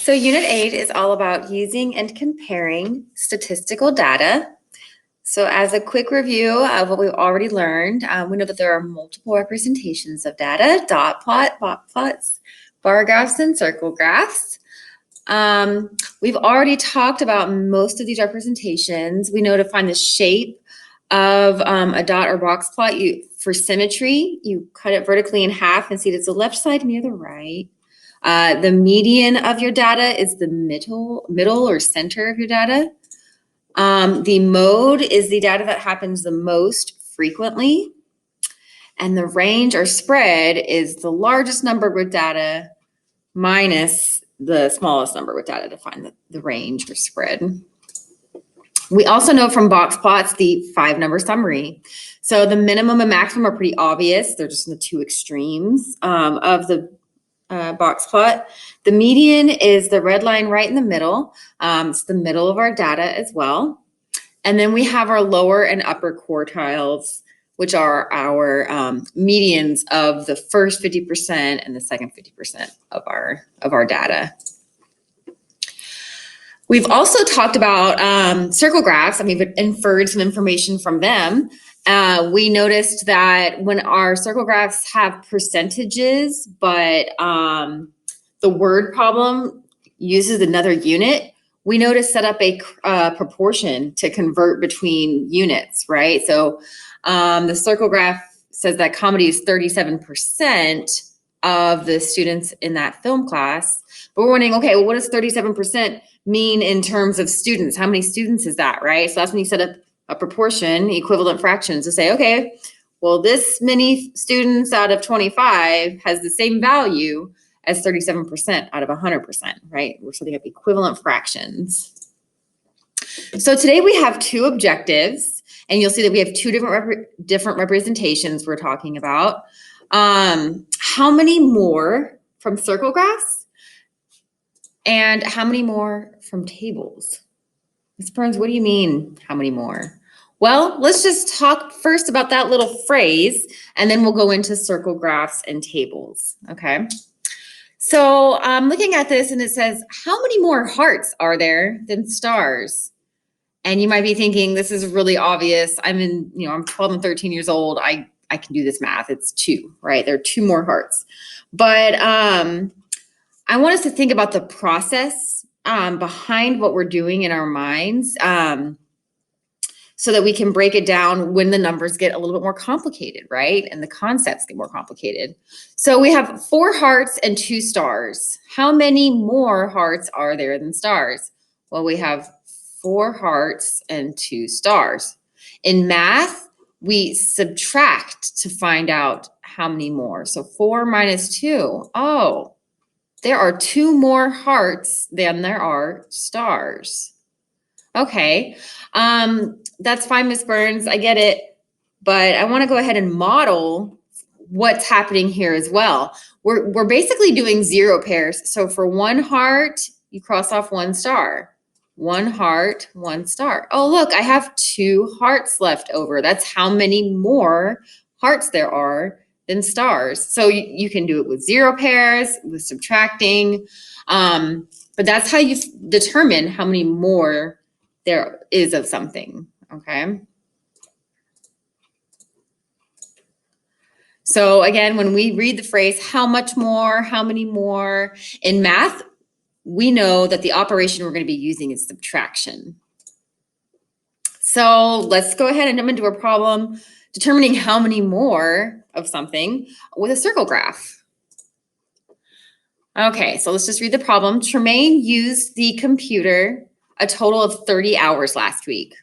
So Unit 8 is all about using and comparing statistical data. So as a quick review of what we've already learned, we know that there are multiple representations of data: dot plot, box plots, bar graphs, and circle graphs. We've already talked about most of these representations. We know to find the shape of a dot or box plot, for symmetry, you cut it vertically in half and see that it's the left side near the right. The median of your data is the middle or center of your data. The mode is the data that happens the most frequently. And the range or spread is the largest number with data minus the smallest number with data to find the range or spread. We also know from box plots the 5-number summary. So the minimum and maximum are pretty obvious. They're just in the two extremes of the box plot. The median is the red line right in the middle. It's the middle of our data as well. And then we have our lower and upper quartiles, which are our medians of the first 50% and the second 50% of our data. We've also talked about circle graphs, and we've inferred some information from them. We noticed that when our circle graphs have percentages, but the word problem uses another unit, we know to set up a proportion to convert between units, right? So the circle graph says that comedy is 37% of the students in that film class. But we're wondering, okay, well, what does 37% mean in terms of students? How many students is that, right? So that's when you set up a proportion, equivalent fractions, to say, okay, well, this many students out of 25 has the same value as 37% out of 100%, right? We're setting up equivalent fractions. So today we have two objectives, and you'll see that we have two different representations we're talking about. How many more from circle graphs? And how many more from tables? Ms. Burns, what do you mean, how many more? Well, let's just talk first about that little phrase, and then we'll go into circle graphs and tables, okay? So I'm looking at this, and it says, how many more hearts are there than stars? And you might be thinking, this is really obvious. I'm 12 and 13 years old. I can do this math. It's 2, right? There are 2 more hearts. But I want us to think about the process behind what we're doing in our minds, so that we can break it down when the numbers get a little bit more complicated, right? And the concepts get more complicated. So we have 4 hearts and 2 stars. How many more hearts are there than stars? Well, we have 4 hearts and 2 stars. In math, we subtract to find out how many more. So 4 minus 2. Oh, there are 2 more hearts than there are stars. Okay, that's fine, Ms. Burns, I get it, but I wanna go ahead and model what's happening here as well. We're basically doing 0 pairs. So for 1 heart, you cross off 1 star. 1 heart, 1 star. Oh, look, I have 2 hearts left over. That's how many more hearts there are than stars. So you can do it with 0 pairs, with subtracting, but that's how you determine how many more there is of something, okay? So again, when we read the phrase, how much more, how many more, in math, we know that the operation we're going to be using is subtraction. So let's go ahead and jump into a problem determining how many more of something with a circle graph. Okay, so let's just read the problem. Tremaine used the computer a total of 30 hours last week.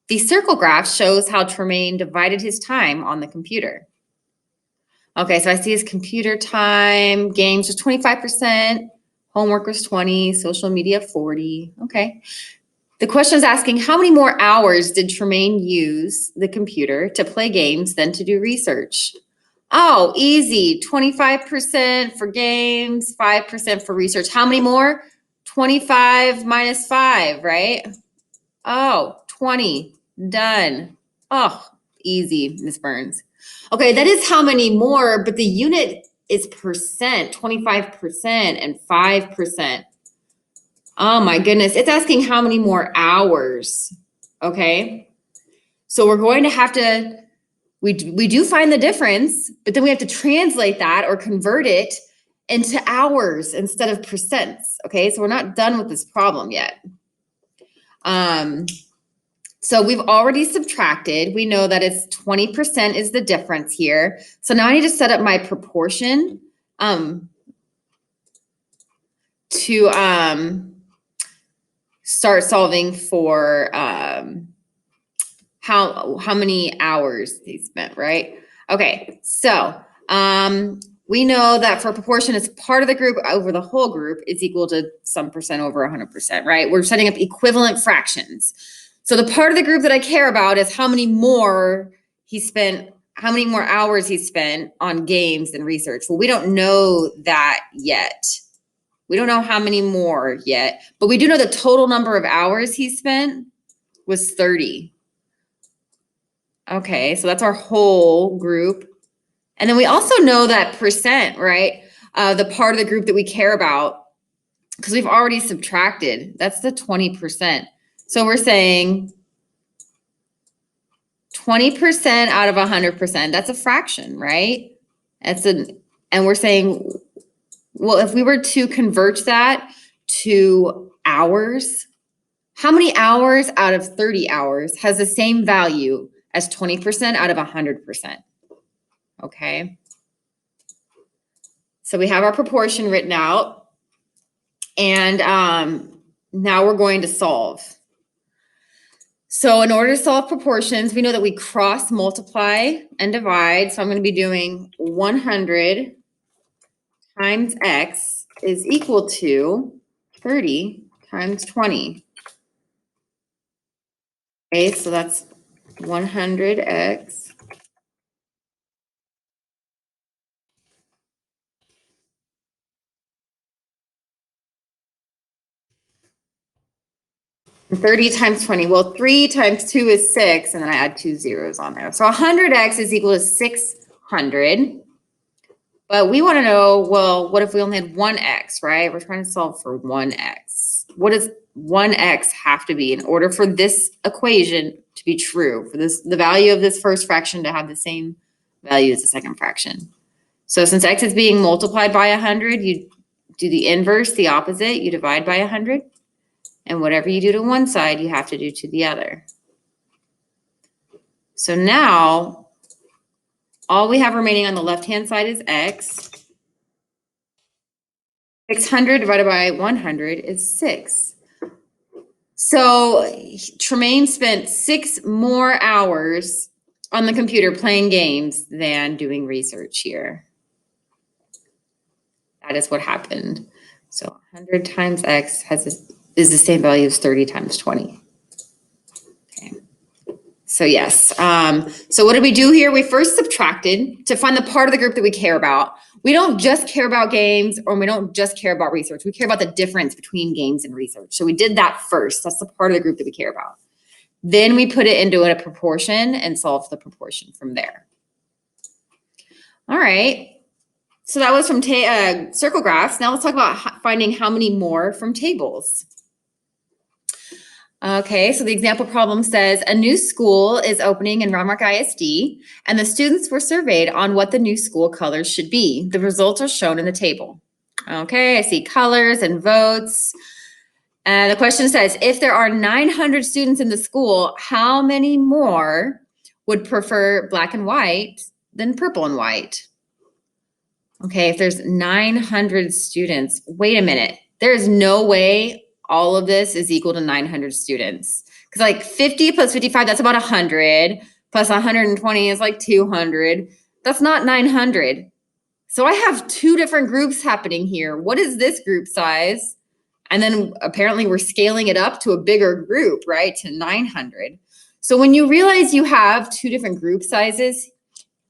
The circle graph shows how Tremaine divided his time on the computer. Okay, so I see his computer time, games was 25%, homework was 20, social media 40, okay. The question is asking, how many more hours did Tremaine use the computer to play games than to do research? Oh, easy, 25% for games, 5% for research. How many more? 25 minus 5, right? Oh, 20, done. Oh, easy, Ms. Burns. Okay, that is how many more, but the unit is percent, 25% and 5%. Oh my goodness, it's asking how many more hours, okay? So we're going to have to, we do find the difference, but then we have to translate that or convert it into hours instead of percents, okay? So we're not done with this problem yet. So we've already subtracted. We know that it's 20% is the difference here. So now I need to set up my proportion to start solving for how many hours they spent, right? Okay, so we know that for proportion, it's part of the group over the whole group is equal to some percent over 100%, right? We're setting up equivalent fractions. So the part of the group that I care about is how many more hours he spent on games and research. Well, we don't know that yet. We don't know how many more yet, but we do know the total number of hours he spent was 30. Okay, so that's our whole group. And then we also know that percent, right? The part of the group that we care about, because we've already subtracted, that's the 20%. So we're saying 20% out of 100%, that's a fraction, right? And we're saying, well, if we were to convert that to hours, how many hours out of 30 hours has the same value as 20% out of 100%? Okay. So we have our proportion written out, and now we're going to solve. So in order to solve proportions, we know that we cross multiply and divide. So I'm going to be doing 100 times x is equal to 30 times 20. Okay, so that's 100x and 30 times 20. Well, 3 times 2 is 6, and then I add 2 zeros on there. So 100x is equal to 600. But we want to know, well, what if we only had 1x, right? We're trying to solve for 1x. What does 1x have to be in order for this equation to be true, for the value of this first fraction to have the same value as the second fraction? So since x is being multiplied by 100, you do the inverse, the opposite, you divide by 100. And whatever you do to one side, you have to do to the other. So now, all we have remaining on the left-hand side is x. 600 divided by 100 is 6. So Tremaine spent 6 more hours on the computer playing games than doing research here. That is what happened. So 100 times x is the same value as 30 times 20. Okay. So yes. So what did we do here? We first subtracted to find the part of the group that we care about. We don't just care about games, or we don't just care about research. We care about the difference between games and research. So we did that first. That's the part of the group that we care about. Then we put it into a proportion and solved the proportion from there. All right. So that was from circle graphs. Now let's talk about finding how many more from tables. Okay, so the example problem says a new school is opening in Round Rock ISD, and the students were surveyed on what the new school colors should be. The results are shown in the table. Okay, I see colors and votes. And the question says, if there are 900 students in the school, how many more would prefer black and white than purple and white? Okay, if there's 900 students, wait a minute. There is no way all of this is equal to 900 students. Because like 50 plus 55, that's about 100. Plus 120 is like 200. That's not 900. So I have 2 different groups happening here. What is this group size? And then apparently we're scaling it up to a bigger group, right? To 900. So when you realize you have 2 different group sizes,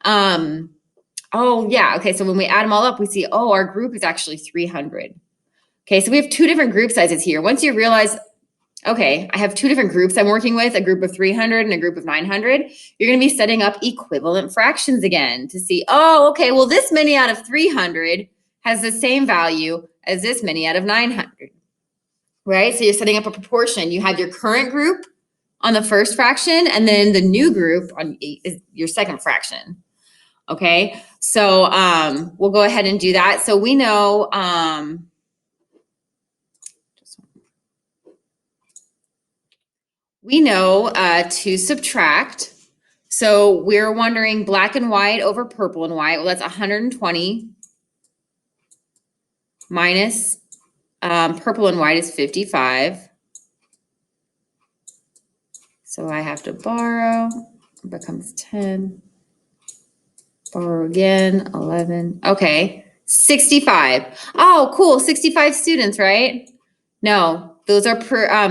oh yeah, okay, so when we add them all up, we see, oh, our group is actually 300. Okay, so we have 2 different group sizes here. Once you realize, okay, I have 2 different groups I'm working with, a group of 300 and a group of 900, you're gonna be setting up equivalent fractions again to see, oh, okay, well this many out of 300 has the same value as this many out of 900. right? So you're setting up a proportion. You have your current group on the first fraction, and then the new group on your second fraction. Okay, so we'll go ahead and do that. So we know to subtract. So we're wondering black and white over purple and white. Well, that's 120 minus purple and white is 55. So I have to borrow, it becomes 10. Borrow again, 11. Okay, 65. Oh, cool, 65 students, right? No, those are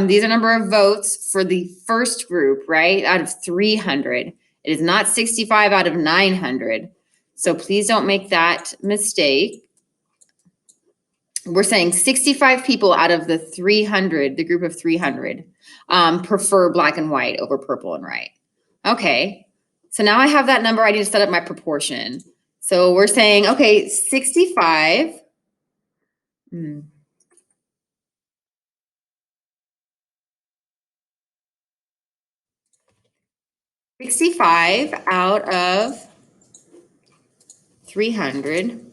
these are number of votes for the first group, right? Out of 300. It is not 65 out of 900. So please don't make that mistake. We're saying 65 people out of the 300, the group of 300, prefer black and white over purple and white. Okay, so now I have that number. I need to set up my proportion. So we're saying, okay, 65. 65 out of 300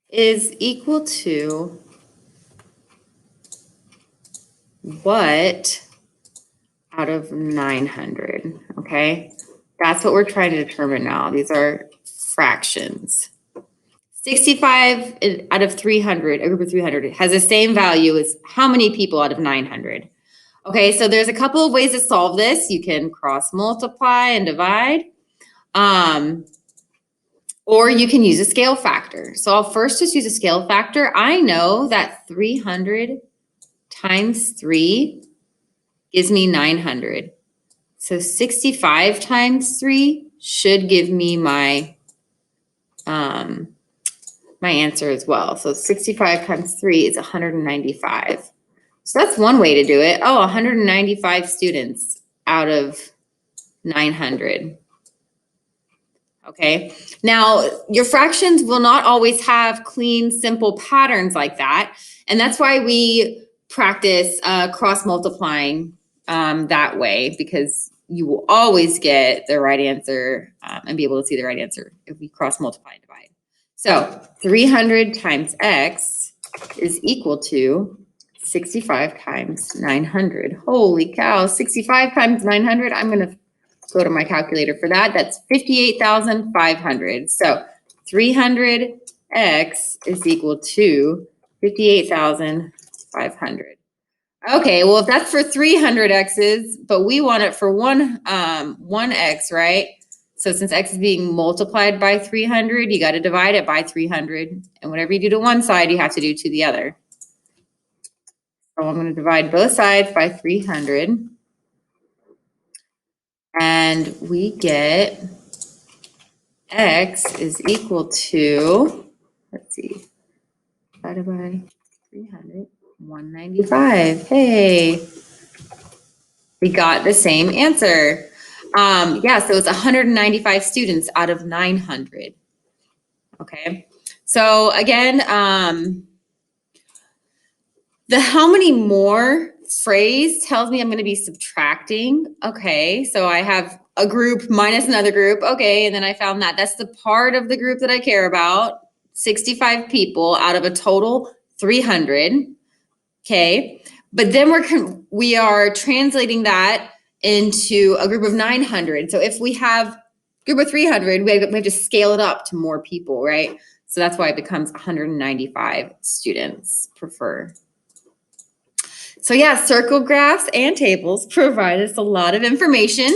is equal to what out of 900, okay? That's what we're trying to determine now. These are fractions. 65 out of 300, a group of 300, has the same value as how many people out of 900? Okay, so there's a couple of ways to solve this. You can cross multiply and divide, or you can use a scale factor. So I'll first just use a scale factor. I know that 300 times 3 gives me 900. So 65 times 3 should give me my my answer as well. So 65 times 3 is 195. So that's one way to do it. Oh, 195 students out of 900. Okay, now your fractions will not always have clean, simple patterns like that. And that's why we practice cross multiplying that way, because you will always get the right answer and be able to see the right answer if we cross multiply and divide. So 300 times x is equal to 65 times 900. Holy cow, 65 times 900. I'm going to go to my calculator for that. That's 58,500. So 300x is equal to 58,500. Okay, well, if that's for 300 x's, but we want it for one x, right? So since x is being multiplied by 300, you got to divide it by 300. And whatever you do to one side, you have to do to the other. So I'm going to divide both sides by 300. And we get x is equal to, let's see, divided by 300, 195. Hey, we got the same answer. Yeah, so it's 195 students out of 900. Okay, so again, the how many more phrase tells me I'm going to be subtracting. Okay, so I have a group minus another group. Okay, and then I found that that's the part of the group that I care about. 65 people out of a total 300. Okay, but then we are translating that into a group of 900. So if we have a group of 300, we have to scale it up to more people, right? So that's why it becomes 195 students prefer. So yeah, circle graphs and tables provide us a lot of information.